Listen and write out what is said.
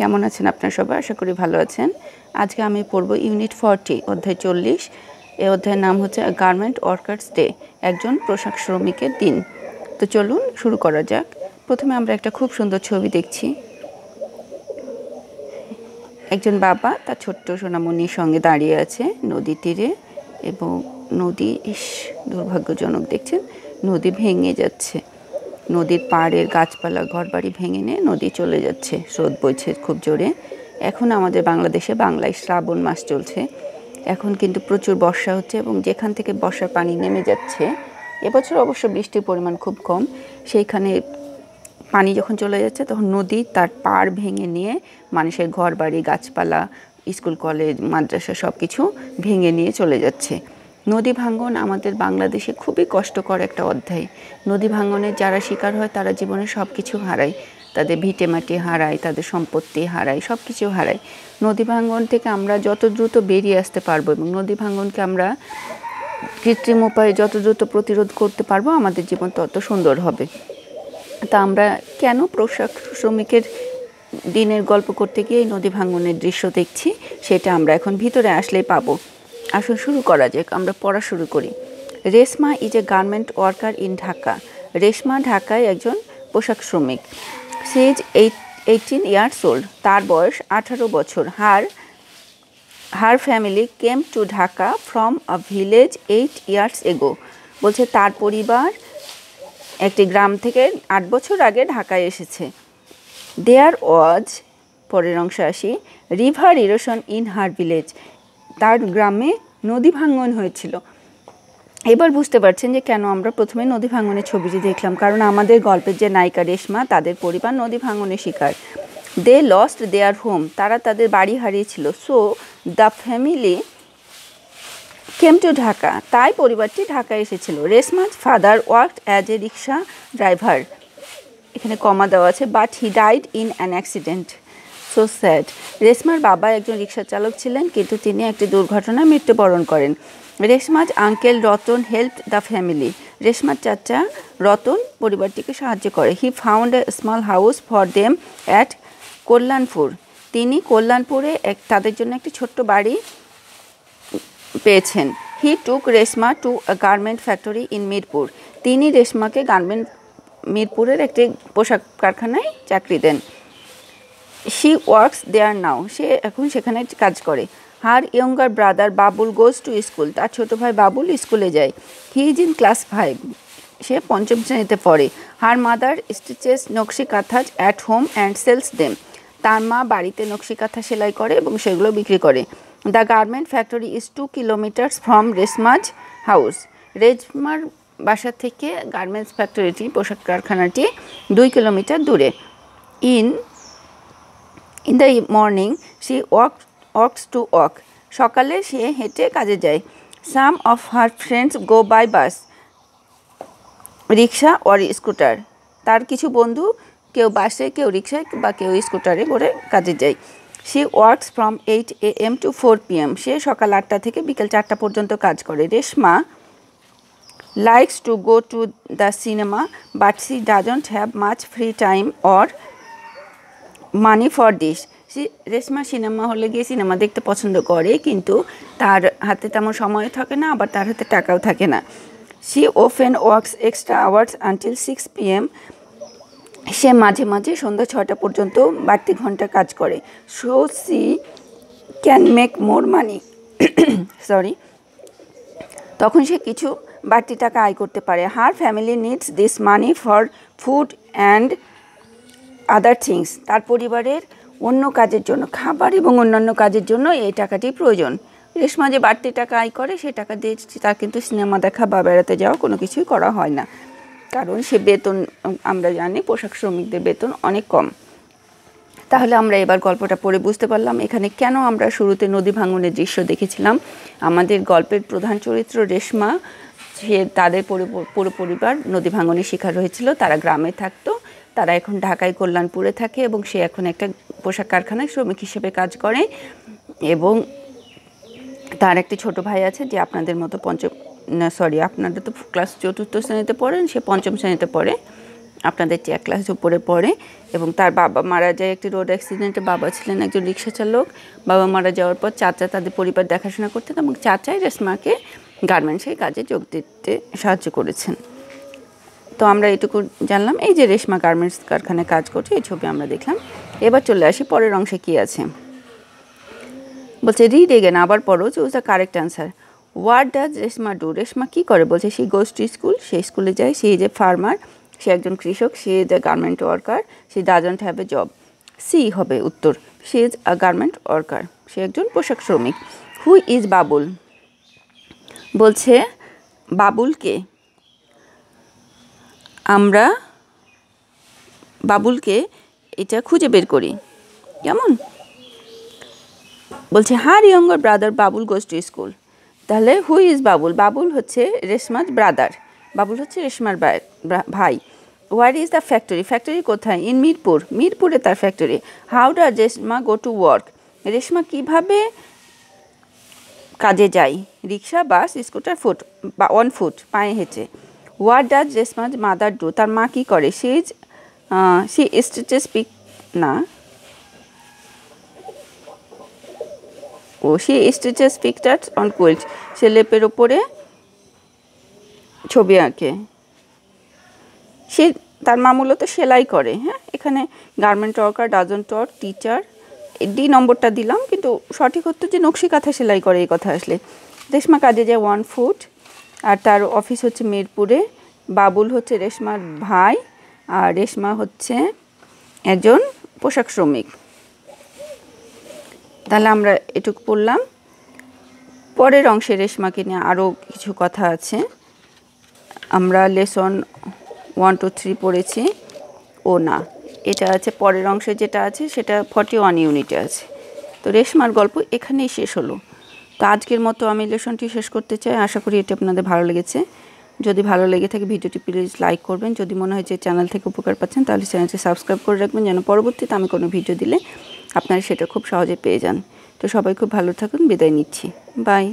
কেমন আছেন আপনারা সবাই? আশা করি ভালো আছেন। আজকে আমি পড়ব ইউনিট 40 অধ্যায় 40। এই অধ্যায়ের নাম হচ্ছে গার্মেন্ট ওয়ার্কার্স ডে, একজন পোশাক শ্রমিকের দিন। তো চলুন শুরু করা যাক। প্রথমে আমরা একটা খুব সুন্দর ছবি দেখছি। একজন বাবা তার ছোট্ট সোনামণির সঙ্গে দাঁড়িয়ে আছে নদীর তীরে, এবং নদী দুর্ভাগ্যজনক, দেখছেন নদী ভেঙে যাচ্ছে। নদীর পাড়ের গাছপালা ঘরবাড়ি ভেঙে নিয়ে নদী চলে যাচ্ছে, স্রোত বইছে খুব জোরে। এখন আমাদের বাংলায় শ্রাবণ মাস চলছে। এখন কিন্তু প্রচুর বর্ষা হচ্ছে, এবং যেখান থেকে বর্ষার পানি নেমে যাচ্ছে, এবছর অবশ্য বৃষ্টির পরিমাণ খুব কম, সেইখানে পানি যখন চলে যাচ্ছে তখন নদী তার পাড় ভেঙে নিয়ে মানুষের ঘরবাড়ি, গাছপালা, স্কুল কলেজ, মাদ্রাসা সব কিছু ভেঙে নিয়ে চলে যাচ্ছে। নদী ভাঙ্গন আমাদের বাংলাদেশে খুবই কষ্টকর একটা অধ্যায়। নদী ভাঙ্গনের যারা শিকার হয় তারা জীবনে সব কিছু হারায়, তাদের ভিটেমাটি হারায়, তাদের সম্পত্তি হারায়, সব কিছু হারায়। নদী ভাঙ্গন থেকে আমরা যত দ্রুত বেরিয়ে আসতে পারবো এবং নদী ভাঙ্গনকে আমরা কৃত্রিম উপায়ে যত দ্রুত প্রতিরোধ করতে পারবো, আমাদের জীবন তত সুন্দর হবে। তা আমরা কেন পোশাক শ্রমিকের দিনের গল্প করতে গিয়ে এই নদী ভাঙ্গনের দৃশ্য দেখছি, সেটা আমরা এখন ভিতরে আসলেই পাবো। আসুন শুরু করা যাক, আমরা পড়া শুরু করি। Reshma is a garment worker in Dhaka. Reshma ঢাকায় একজন পোশাক শ্রমিক। She is 18 years old. তার বয়স 18 বছর। Her family came to Dhaka from a village 8 years ago. বলছে তার পরিবার একটি গ্রাম থেকে 8 বছর আগে ঢাকায় এসেছে। দেয়ার ওয়াজ, পরের অংশে আসি, river erosion in her village. তার গ্রামে নদী ভাঙ্গন হয়েছিল। এবার বুঝতে পারছেন যে কেন আমরা প্রথমে নদী ভাঙ্গনের ছবিটি দেখলাম, কারণ আমাদের গল্পের যে নায়িকা রেশমা, তাদের পরিবার নদী ভাঙ্গনের শিকার। দে লস্ট দেয়ার হোম, তারা তাদের বাড়ি হারিয়েছিল। So the family came to Dhaka, তাই পরিবারটি ঢাকায় এসেছিল। Reshma's father worked as a rickshaw driver, এখানে কমা দেওয়া আছে, but he died in an accident, so sad. রেশমার বাবা একজন রিক্সা চালক ছিলেন, কিন্তু তিনি একটি দুর্ঘটনায় মৃত্যুবরণ করেন। Reshma's uncle Ratan help the family, রেশমার চাচা রতন পরিবারটিকে সাহায্য করে। He found a small house for them at Kalyanpur, তিনি কল্যাণপুরে তাদের জন্য একটি ছোট্ট বাড়ি পেয়েছেন। He took Reshma to a garment factory in Mirpur, তিনি রেশমাকে মিরপুরের একটি পোশাক কারখানায় চাকরি দেন। শি ওয়ার্কস দেয়ার নাও, সে এখন সেখানে কাজ করে। Her younger brother Babul goes to school, তার ছোটো ভাই বাবুল স্কুলে যায়। হি ইজ ইন ক্লাস 5, সে 5ম শ্রেণীতে পড়ে। Her mother stitches nakshi kantha at home and sells them, তার মা বাড়িতে নকশি কাঁথা সেলাই করে এবং সেগুলো বিক্রি করে। The garment factory is 2 kilometres from Reshma's house, রেশমার বাসা থেকে গার্মেন্টস ফ্যাক্টরিটি, পোশাক কারখানাটি 2 কিলোমিটার দূরে। In the morning she walks to work, সকালে সে হেঁটে কাজে যায়। Some of her friends go by bus, rickshaw or scooter, তার কিছু বন্ধু কেউ বাসে, কেউ রিক্সায় বা কেউ স্কুটারে করে কাজে যায়। She works from 8 AM to 4 PM, সে সকাল 8টা থেকে বিকেল 4টা পর্যন্ত কাজ করে। Reshma likes to go to the cinema, but she doesn't have much free time or money for this. Reshma cinema হলে গিয়ে সিনেমা দেখতে পছন্দ করে, কিন্তু তার হাতে তেমন সময় থাকে না, আবার তার হাতে টাকাও থাকে না। She often works extra hours until 6 PM, সে মাঝে মাঝে সন্ধ্যা 6টা পর্যন্ত বাড়তি ঘন্টা কাজ করে। So she can make more money sorry, তখন সে কিছু বাড়তি টাকা আয় করতে পারে। Her family needs this money for food and other things, তার পরিবারের অন্য কাজের জন্য, খাবার এবং অন্যান্য কাজের জন্য এই টাকাটি প্রয়োজন। রেশমা যে বাড়তি টাকা আয় করে, সে টাকা দিয়ে তার কিন্তু সিনেমা দেখা বা বেড়াতে যাওয়া কোনো কিছুই করা হয় না, কারণ সে বেতন, আমরা জানি পোশাক শ্রমিকদের বেতন অনেক কম। তাহলে আমরা এবার গল্পটা পড়ে বুঝতে পারলাম এখানে কেন আমরা শুরুতে নদী ভাঙ্গনের দৃশ্য দেখেছিলাম। আমাদের গল্পের প্রধান চরিত্র রেশমা, সে তাদের পুরো পরিবার নদী ভাঙ্গনের শিকার হয়েছিল। তারা গ্রামে থাকতো, তারা এখন ঢাকায় কল্যাণপুরে থাকে, এবং সে এখন একটা পোশাক কারখানায় শ্রমিক হিসেবে কাজ করে। এবং তার একটি ছোট ভাই আছে, যে আপনাদের মতো আপনারা তো ক্লাস 4র্থ শ্রেণীতে পড়েন, সে 5ম শ্রেণীতে পড়ে। আপনাদের চেয়ার ক্লাস উপরে পড়ে এবং তার বাবা মারা যায় একটি রোড অ্যাক্সিডেন্টে। বাবা ছিলেন একজন রিক্সা চালক। বাবা মারা যাওয়ার পর চাচা তাদের পরিবার দেখাশোনা করতেন এবং চাচাই রেশমাকে গার্মেন্টসের কাজে যোগ দিতে সাহায্য করেছেন। তো আমরা এটুকু জানলাম। এই যে রেশমা গার্মেন্টস কারখানায় কাজ করছে, এই ছবি আমরা দেখলাম। এবার চলে আসি পরের অংশে কি আছে। বলছে রিড এগেন, আবার পড়ো, choose the correct answer. What does Reshma do? Reshma কী করে? বলছে শি গোজ টু স্কুল, সে স্কুলে যায়। সি ইজ এ ফার্মার, সে একজন কৃষক। She is a garment worker, she doesn't have a job. C হবে উত্তর। She is a garment worker, সে একজন পোশাক শ্রমিক। Who is Babul? বলছে বাবুলকে আমরা বাবুলকে এটা খুঁজে বের করি। কেমন? বলছে her younger brother Babul goes to school. তাহলে হু ইজ বাবুল? বাবুল হচ্ছে রেশমার ব্রাদার, বাবুল হচ্ছে রেশমার ভাই। Where is the factory? Factory কোথায়? ইন মিরপুর, মিরপুরে তার factory. How does Reshma go to work? Reshma কীভাবে কাজে যায়? রিক্সা, বাস, স্কুটার, ফুট বা অন ফুট, পায়ে হেঁটে। হোয়াট ডাজ রেশমার মাদার ডু? তার মা কী করে? সি স্টিচেস পিক না সে স্টিচেস পিকচার্স অন কুইল্ট, সে লেপের ওপরে ছবি আঁকে। সে তার মা মূলত সেলাই করে। হ্যাঁ, এখানে garment worker, doesn't work, teacher, D নম্বরটা দিলাম, কিন্তু সঠিক হতো যে নকশি কাঁথা সেলাই করে এই কথা আসলে। রেশমা কাজে যায় ওয়ান ফুট, আর তার অফিস হচ্ছে মিরপুরে। বাবুল হচ্ছে রেশমার ভাই, আর রেশমা হচ্ছে একজন পোশাক শ্রমিক। তাহলে আমরা এটুকু পড়লাম। পরের অংশে রেশমাকে নিয়ে আরও কিছু কথা আছে। আমরা লেসন 1, 2, 3 পড়েছি। ও না, এটা আছে পরের অংশে, যেটা আছে সেটা 41 ইউনিটে আছে। তো রেশমার গল্প এখানেই শেষ হলো। তো আজকের মতো আমি লেসনটি শেষ করতে চাই। আশা করি এটি আপনাদের ভালো লেগেছে। যদি ভালো লেগে থাকে ভিডিওটি প্লিজ লাইক করবেন। যদি মনে হয় যে চ্যানেল থেকে উপকার পাচ্ছেন তাহলে চ্যানেলটি সাবস্ক্রাইব করে রাখবেন, যেন পরবর্তীতে আমি কোনো ভিডিও দিলে আপনারা সেটা খুব সহজে পেয়ে যান। তো সবাই খুব ভালো থাকুন, বিদায় নিচ্ছি, বাই।